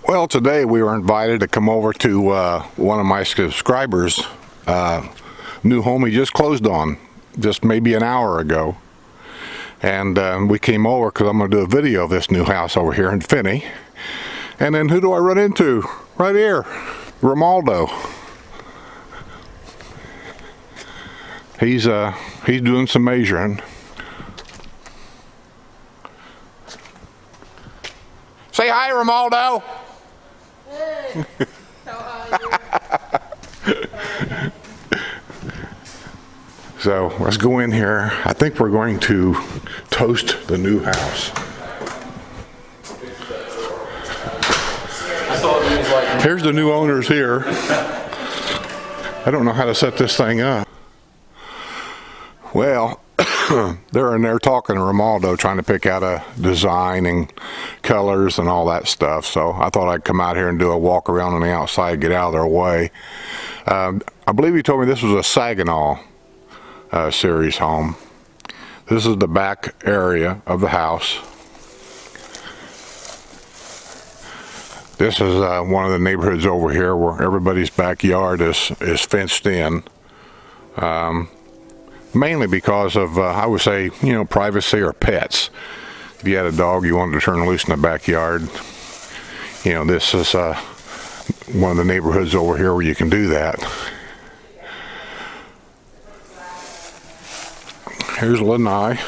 Well, today we were invited to come over to one of my subscribers' new home he just closed on, just maybe an hour ago. And we came over because I'm going to do a video of this new house over here in Fenny. And then who do I run into? Right here, Romaldo. He's doing some measuring. Say hi, Romaldo. Hey, how are you? So let's go in here. I think we're going to toast the new house. Here's the new owners here. I don't know how to set this thing up. Well, they're in there talking to Romaldo, trying to pick out a design and colors and all that stuff. So I thought I'd come out here and do a walk around on the outside, get out of their way. I believe he told me this was a Saginaw series home. This is the back area of the house. This is one of the neighborhoods over here where everybody's backyard is fenced in. Mainly because of, I would say, privacy or pets. If you had a dog you wanted to turn loose in the backyard, this is one of the neighborhoods over here where you can do that. Here's Lanai.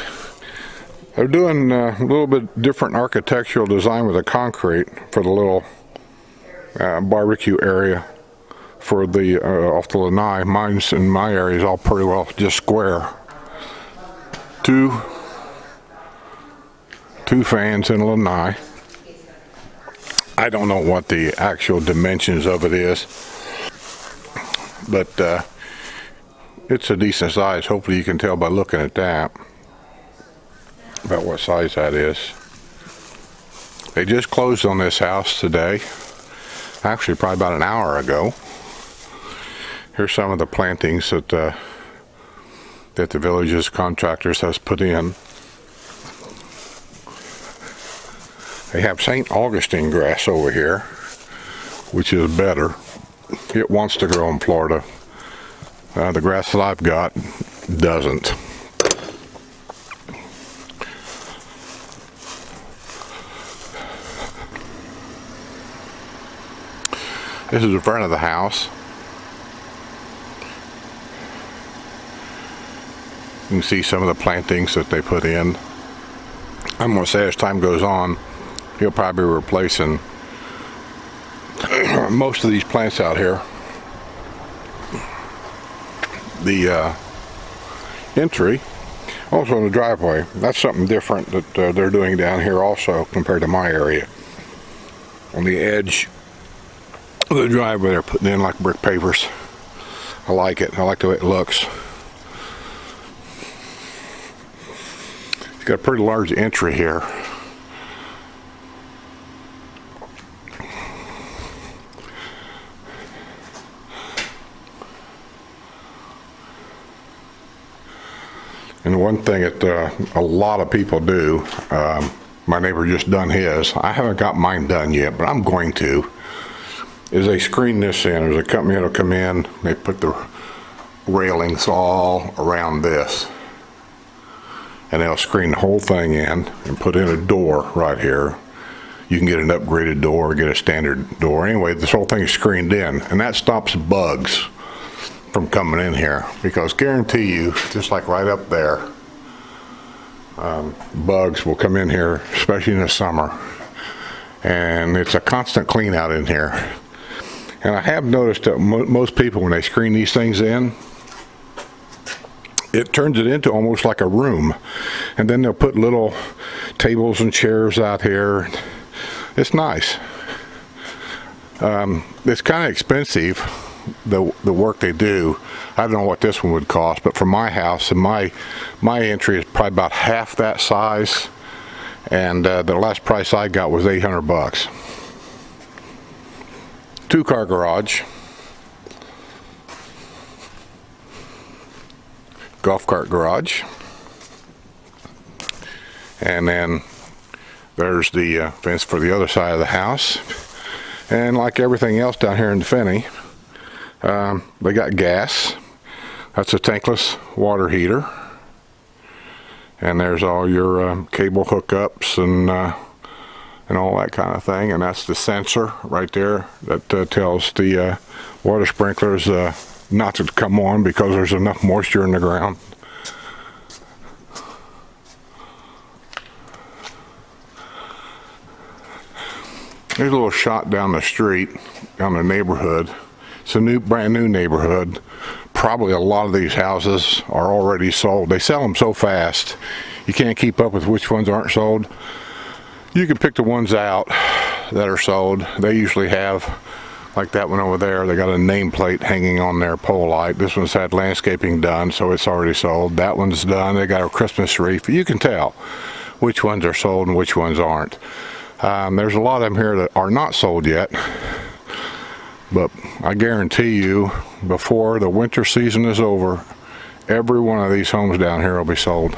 They're doing a little bit different architectural design with the concrete for the little barbecue area for the off the Lanai. Mine's in my area is all pretty well just square. Two fans in Lanai. I don't know what the actual dimensions of it is, but it's a decent size. Hopefully you can tell by looking at that about what size that is. They just closed on this house today, actually probably about an hour ago. Here's some of the plantings that the village's contractors has put in. They have St. Augustine grass over here, which is better. It wants to grow in Florida. The grass that I've got doesn't. This is the front of the house. You can see some of the plantings that they put in. I'm going to say as time goes on, he'll probably be replacing most of these plants out here. The entry, also in the driveway, that's something different that they're doing down here also compared to my area. On the edge of the driveway they're putting in like brick pavers. I like it. I like the way it looks. It's got a pretty large entry here. And one thing that a lot of people do, my neighbor just done his. I haven't got mine done yet, but I'm going to. Is they screen this in. There's a company that'll come in. They put the railings all around this, and they'll screen the whole thing in and put in a door right here. You can get an upgraded door or get a standard door. Anyway, this whole thing is screened in, and that stops bugs from coming in here, because guarantee you, just like right up there, bugs will come in here, especially in the summer, and it's a constant clean out in here. And I have noticed that most people, when they screen these things in, it turns it into almost like a room, and then they'll put little tables and chairs out here. It's nice. It's kind of expensive, the work they do. I don't know what this one would cost, but for my house, and my entry is probably about half that size, and the last price I got was $800. 2-car garage, golf cart garage, and then there's the fence for the other side of the house. And like everything else down here in Fenny, they got gas. That's a tankless water heater. And there's all your cable hookups and all that kind of thing. And that's the sensor right there that tells the water sprinklers not to come on because there's enough moisture in the ground. There's a little shot down the street, down the neighborhood. It's a brand new neighborhood. Probably a lot of these houses are already sold. They sell them so fast, you can't keep up with which ones aren't sold. You can pick the ones out that are sold. They usually have, like that one over there, they got a nameplate hanging on their pole light. This one's had landscaping done, so it's already sold. That one's done. They got a Christmas wreath. You can tell which ones are sold and which ones aren't. There's a lot of them here that are not sold yet, but I guarantee you before the winter season is over, every one of these homes down here will be sold.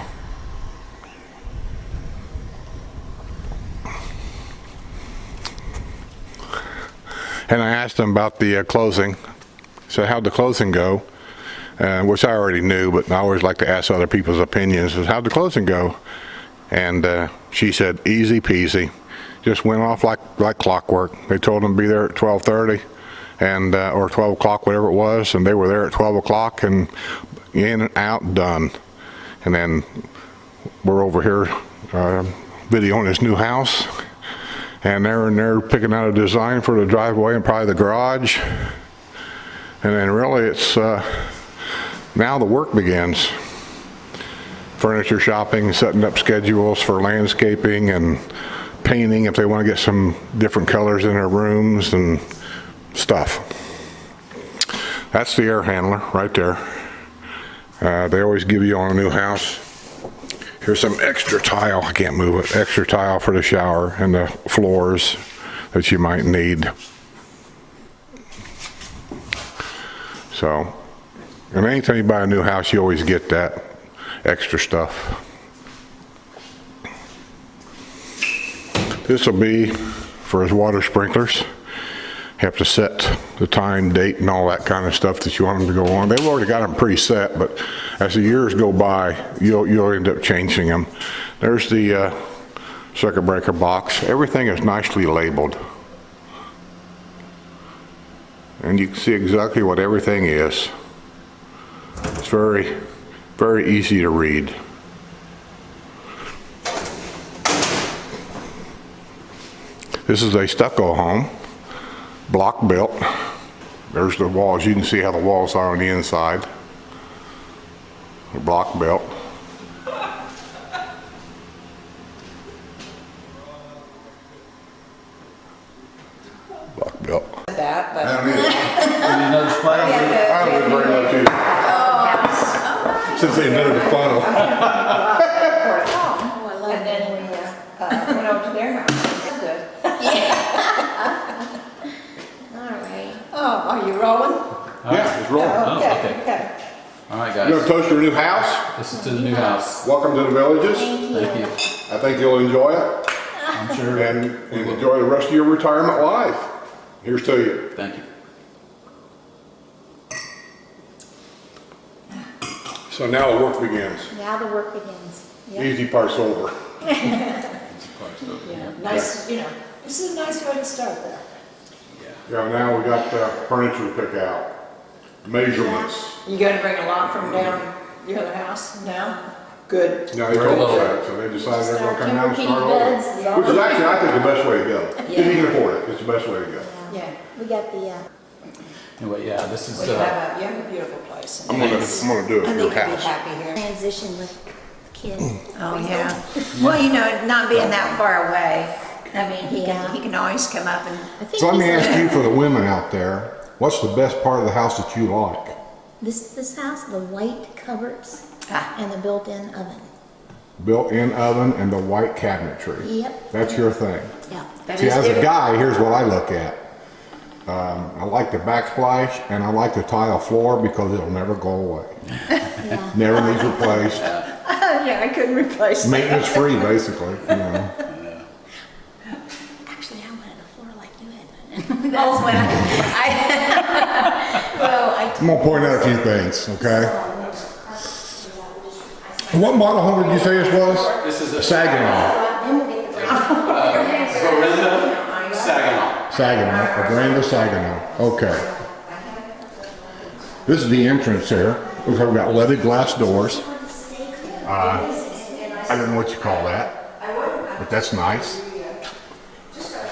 And I asked them about the closing. So how'd the closing go? Which I already knew, but I always like to ask other people's opinions. How'd the closing go? And she said, easy peasy. Just went off like clockwork. They told them to be there at 12:30 and or 12 o'clock, whatever it was, and they were there at 12 o'clock and in and out, done. And then we're over here videoing this new house, and they're in there picking out a design for the driveway and probably the garage. And then really it's now the work begins. Furniture shopping, setting up schedules for landscaping and painting if they want to get some different colors in their rooms and stuff. That's the air handler right there. They always give you on a new house. Here's some extra tile, I can't move it, extra tile for the shower and the floors that you might need. So, and anytime you buy a new house, you always get that extra stuff. This will be for his water sprinklers. You have to set the time, date, and all that kind of stuff that you want them to go on. They've already got them preset, but as the years go by, you'll end up changing them. There's the circuit breaker box. Everything is nicely labeled. And you can see exactly what everything is. It's very, very easy to read. This is a stucco home, block built. There's the walls. You can see how the walls are on the inside. They're block built. Block built. That, but. I don't need Another spider? I don't need very much either. Since they invented the funnel. And then we went over to their house. Good. All right. Oh, are you rolling? Yeah, it's rolling. Oh, Okay, okay. okay. All right, You gonna guys. toast your new house? This is to the new house. Welcome to the Villages. Thank you. I think you'll enjoy it I'm sure. and enjoy the rest of your retirement life. Here's to you. Thank you. So now the work begins. Now the work begins. Yep. Easy part's over. Yeah, nice, you know, this is a nice way to start there. Yeah, now we got furniture to pick out, measurements. You gonna bring a lot from down your other house? No? Good. Now they told us that, so they decided they're gonna come down and start over. Beds, Which is actually, I think, the best way to go. If you can afford it, it's the best way to go. Yeah. We got the, Anyway, yeah, this is, Well, you have a beautiful place. I'm gonna do I it for your think you'll be house. happy here. transition with the kids. Oh, yeah. Well, you know, not being that far away, I mean, Yeah. he can always come up and, I think So let me he's- ask you, for the women out there, what's the best part of the house that you like? This house, the white cupboards Ah. and the built-in oven. Built-in oven and the white cabinetry. Yep. That's your thing. Yeah. that See, is as a different. guy, here's what I look at. I like the backsplash and I like the tile floor because it'll never go away. Yeah. Never needs replaced. Yeah, I couldn't replace that. Maintenance free, basically, you know. Actually, I wanted a floor like you had. That's when well, I'm gonna point out a few things, okay? What model home did you say this was? This is a Saginaw. Veranda Saginaw. Saginaw, a brand of Saginaw. Okay. This is the entrance here. Looks like we've got leaded glass doors. I don't know what you call that, but that's nice.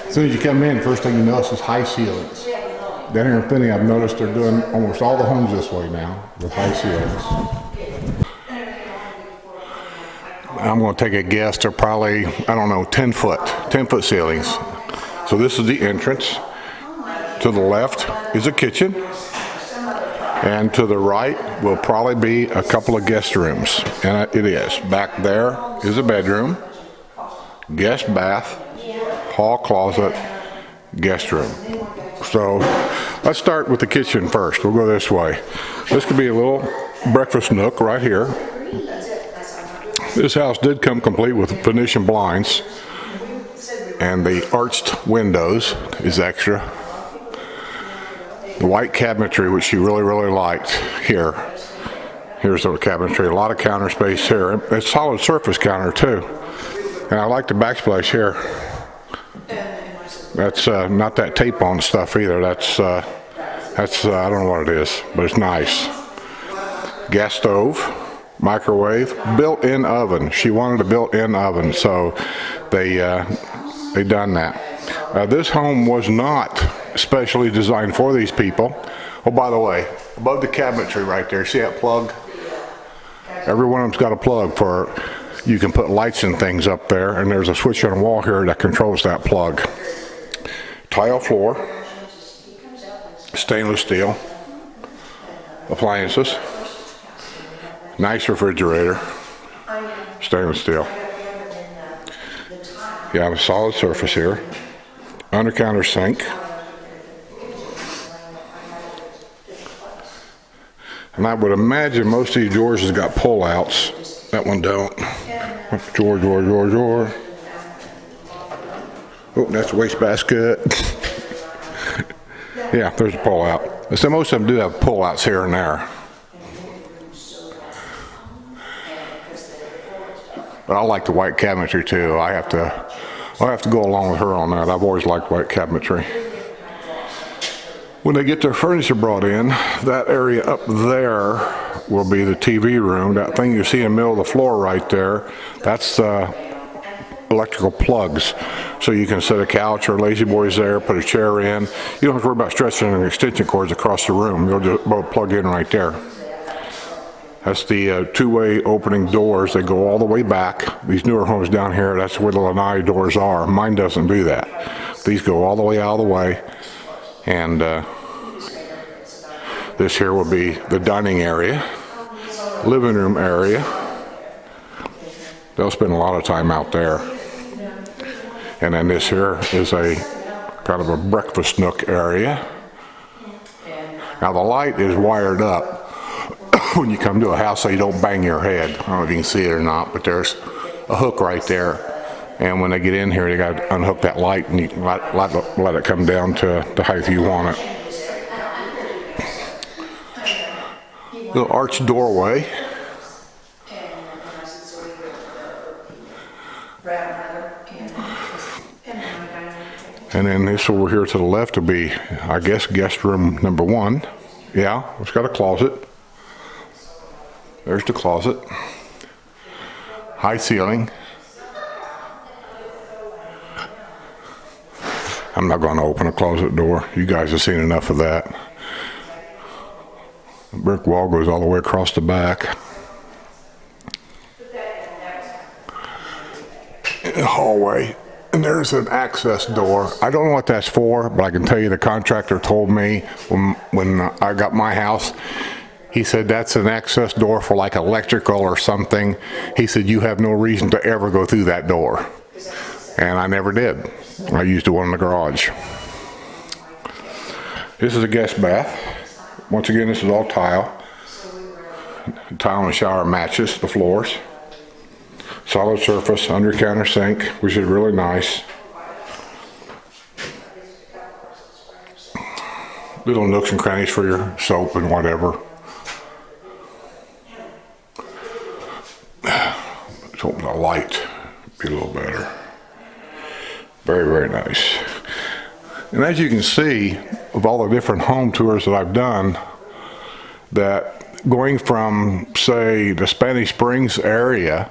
As soon as you come in, first thing you notice is high ceilings. Down here in Fenny, I've noticed they're doing almost all the homes this way now with high ceilings. I'm going to take a guess. They're probably, I don't know, 10 foot ceilings. So this is the entrance. To the left is a kitchen. And to the right will probably be a couple of guest rooms. And it is. Back there is a bedroom, guest bath, hall closet, guest room. So let's start with the kitchen first. We'll go this way. This could be a little breakfast nook right here. This house did come complete with Venetian blinds, and the arched windows is extra. The white cabinetry, which she really, really liked here. Here's the cabinetry, a lot of counter space here. It's solid surface counter too. And I like the backsplash here. That's not that tape on stuff either. That's I don't know what it is, but it's nice. Gas stove, microwave, built-in oven. She wanted a built-in oven, so they done that. This home was not specially designed for these people. Oh, by the way, above the cabinetry right there, see that plug? Every one of them's got a plug for, you can put lights and things up there, and there's a switch on the wall here that controls that plug. Tile floor, stainless steel, appliances, nice refrigerator, stainless steel. You have a solid surface here, under counter sink, and I would imagine most of these doors has got pull outs. That one don't. Drawer. Oh, that's a wastebasket. Yeah, there's a pull out. So most of them do have pull outs here and there. But I like the white cabinetry too. I'll have to go along with her on that. I've always liked white cabinetry. When they get their furniture brought in, that area up there will be the TV room. That thing you see in the middle of the floor right there, that's electrical plugs. So you can set a couch or lazy boys there, put a chair in. You don't have to worry about stretching the extension cords across the room. You'll just both plug in right there. That's the two-way opening doors. They go all the way back. These newer homes down here, that's where the lanai doors are. Mine doesn't do that. These go all the way out of the way. And this here will be the dining area, living room area. They'll spend a lot of time out there. And then this here is a kind of a breakfast nook area. Now the light is wired up when you come to a house so you don't bang your head. I don't know if you can see it or not, but there's a hook right there. And when they get in here, they got to unhook that light and you can let it come down to the height you want it. Little arched doorway. And then this over here to the left will be, I guess, guest room number 1. Yeah, it's got a closet. There's the closet. High ceiling. I'm not going to open a closet door. You guys have seen enough of that. The brick wall goes all the way across the back. In the hallway. And there's an access door. I don't know what that's for, but I can tell you the contractor told me when I got my house, he said that's an access door for like electrical or something. He said you have no reason to ever go through that door. And I never did. I used the one in the garage. This is a guest bath. Once again, this is all tile. The tile in the shower matches the floors. Solid surface, under counter sink, which is really nice. Little nooks and crannies for your soap and whatever. Let's open the light, be a little better. Very, very nice. And as you can see, of all the different home tours that I've done, that going from, say, the Spanish Springs area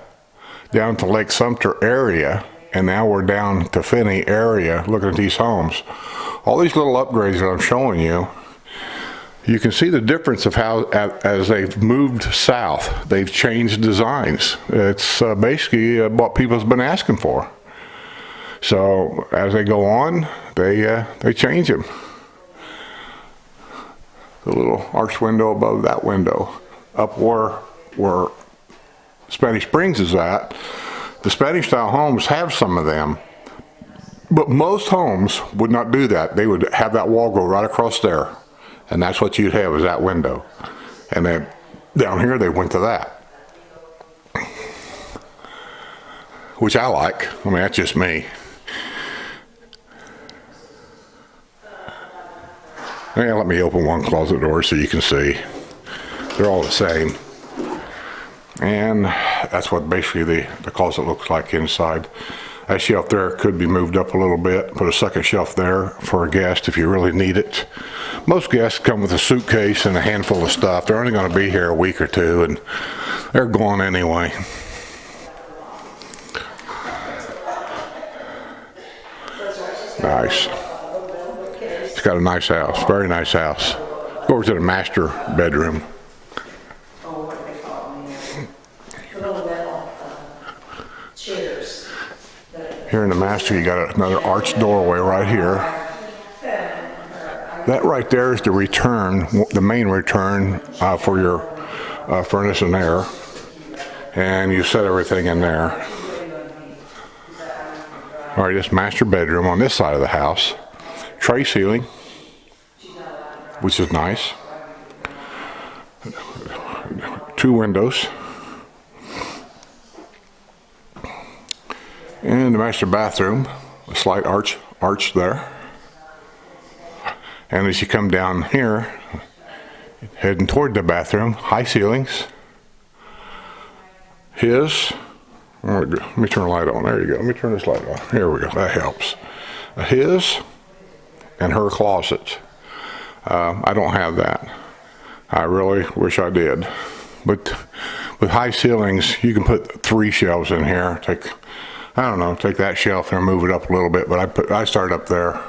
down to Lake Sumter area, and now we're down to Fenny area looking at these homes. All these little upgrades that I'm showing you, you can see the difference of how, as they've moved south, they've changed designs. It's basically what people's been asking for. So as they go on, they change them. The little arched window above that window, up where Spanish Springs is at, the Spanish style homes have some of them, but most homes would not do that. They would have that wall go right across there, and that's what you'd have is that window. And then down here they went to that, which I like. I mean, that's just me. Yeah, let me open one closet door so you can see. They're all the same. And that's what basically the closet looks like inside. That shelf there could be moved up a little bit. Put a second shelf there for a guest if you really need it. Most guests come with a suitcase and a handful of stuff. They're only going to be here a week or two, and they're gone anyway. Nice. It's got a nice house, very nice house. Go over to the master bedroom. Oh, what do they call them? The little metal chairs. Here in the master, you got another arched doorway right here. That right there is the return, the main return for your furnace and air. And you set everything in there. All right, this master bedroom on this side of the house. Tray ceiling, which is nice. 2 windows. And the master bathroom, a slight arch there. And as you come down here, heading toward the bathroom, high ceilings. Let me turn the light on. There you go. Let me turn this light on. Here we go. That helps. His and her closet. I don't have that. I really wish I did. But with high ceilings, you can put 3 shelves in here. Take that shelf and move it up a little bit. But I start up there.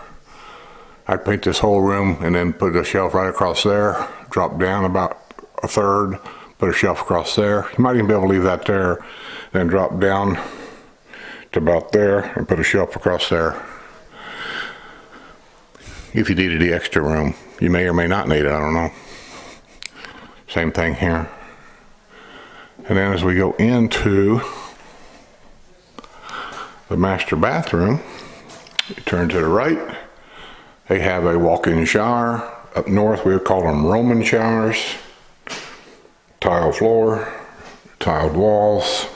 I'd paint this whole room and then put a shelf right across there. Drop down about a third. Put a shelf across there. You might even be able to leave that there. Then drop down to about there and put a shelf across there. If you needed the extra room, you may or may not need it, I don't know. Same thing here. And then as we go into the master bathroom, you turn to the right, they have a walk-in shower. Up north, we would call them Roman showers. Tile floor, tiled walls.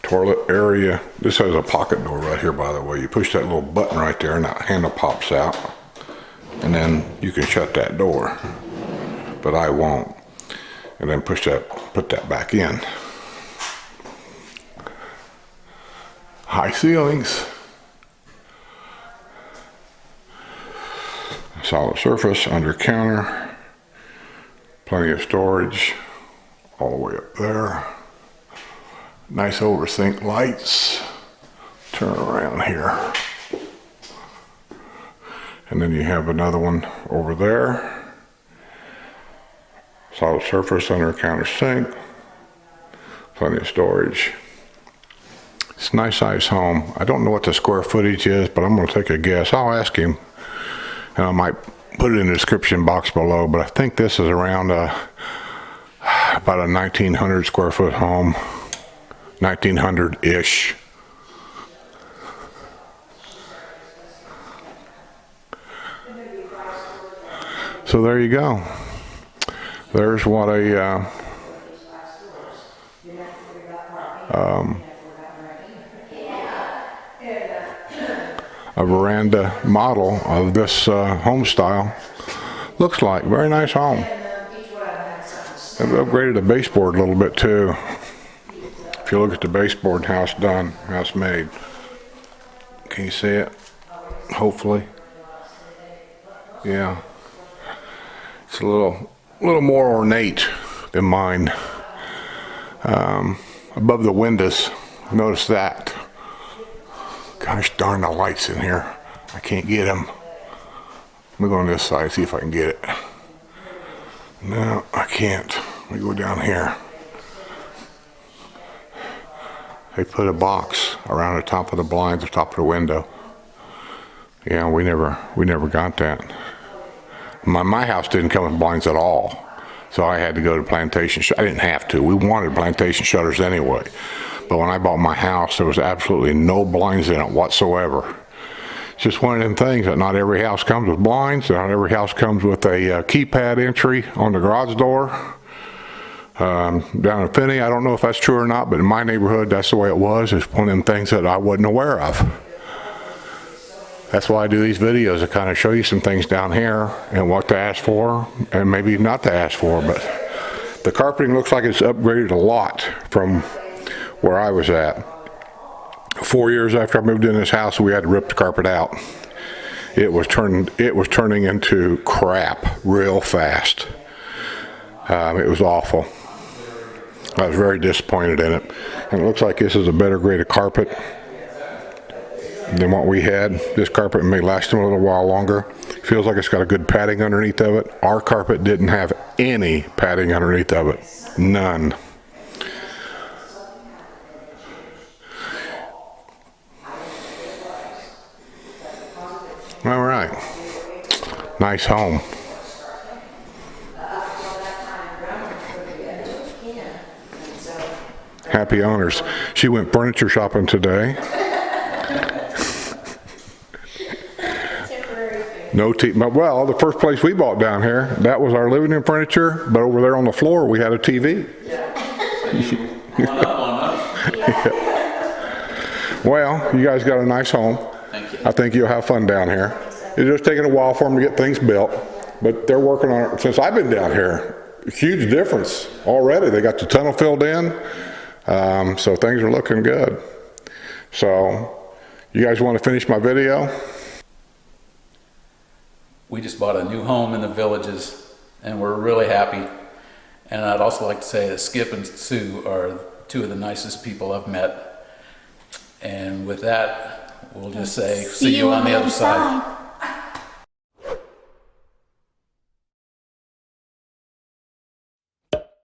Toilet area. This has a pocket door right here, by the way. You push that little button right there and that handle pops out. And then you can shut that door. But I won't. And then put that back in. High ceilings. Solid surface, under counter. Plenty of storage all the way up there. Nice oversint lights. Turn around here. And then you have another one over there. Solid surface, under counter sink. Plenty of storage. It's a nice size home. I don't know what the square footage is, but I'm going to take a guess. I'll ask him. And I might put it in the description box below, but I think this is around about a 1,900 square foot home. 1900-ish. So there you go. There's what a veranda model of this home style looks like. Very nice home. They've upgraded the baseboard a little bit too. If you look at the baseboard, how it's done, how it's made. Can you see it? Hopefully. Yeah. It's a little more ornate than mine. Above the windows, notice that. Gosh darn the lights in here. I can't get them. Let me go on this side, see if I can get it. No, I can't. Let me go down here. They put a box around the top of the blinds, the top of the window. Yeah, we never got that. My house didn't come with blinds at all, so I had to go to plantation. I didn't have to. We wanted plantation shutters anyway. But when I bought my house, there was absolutely no blinds in it whatsoever. It's just one of them things that not every house comes with blinds. Not every house comes with a keypad entry on the garage door. Down in Fenny, I don't know if that's true or not, but in my neighborhood, that's the way it was. It's one of them things that I wasn't aware of. That's why I do these videos, to kind of show you some things down here and what to ask for and maybe not to ask for. But the carpeting looks like it's upgraded a lot from where I was at. 4 years after I moved in this house, we had to rip the carpet out. It was turning into crap real fast. It was awful. I was very disappointed in it. And it looks like this is a better grade of carpet than what we had. This carpet may last them a little while longer. Feels like it's got a good padding underneath of it. Our carpet didn't have any padding underneath of it. None. All right. Nice home. Happy owners. She went furniture shopping today. No well, the first place we bought down here, that was our living room furniture, but over there on the floor we had a TV. Well, you guys got a nice home. Thank you. I think you'll have fun down here. It's just taking a while for them to get things built, but they're working on it since I've been down here. Huge difference already. They got the tunnel filled in, so things are looking good. So, you guys want to finish my video? We just bought a new home in the Villages, and we're really happy. And I'd also like to say that Skip and Sue are two of the nicest people I've met. And with that, we'll just say, see you on the other side.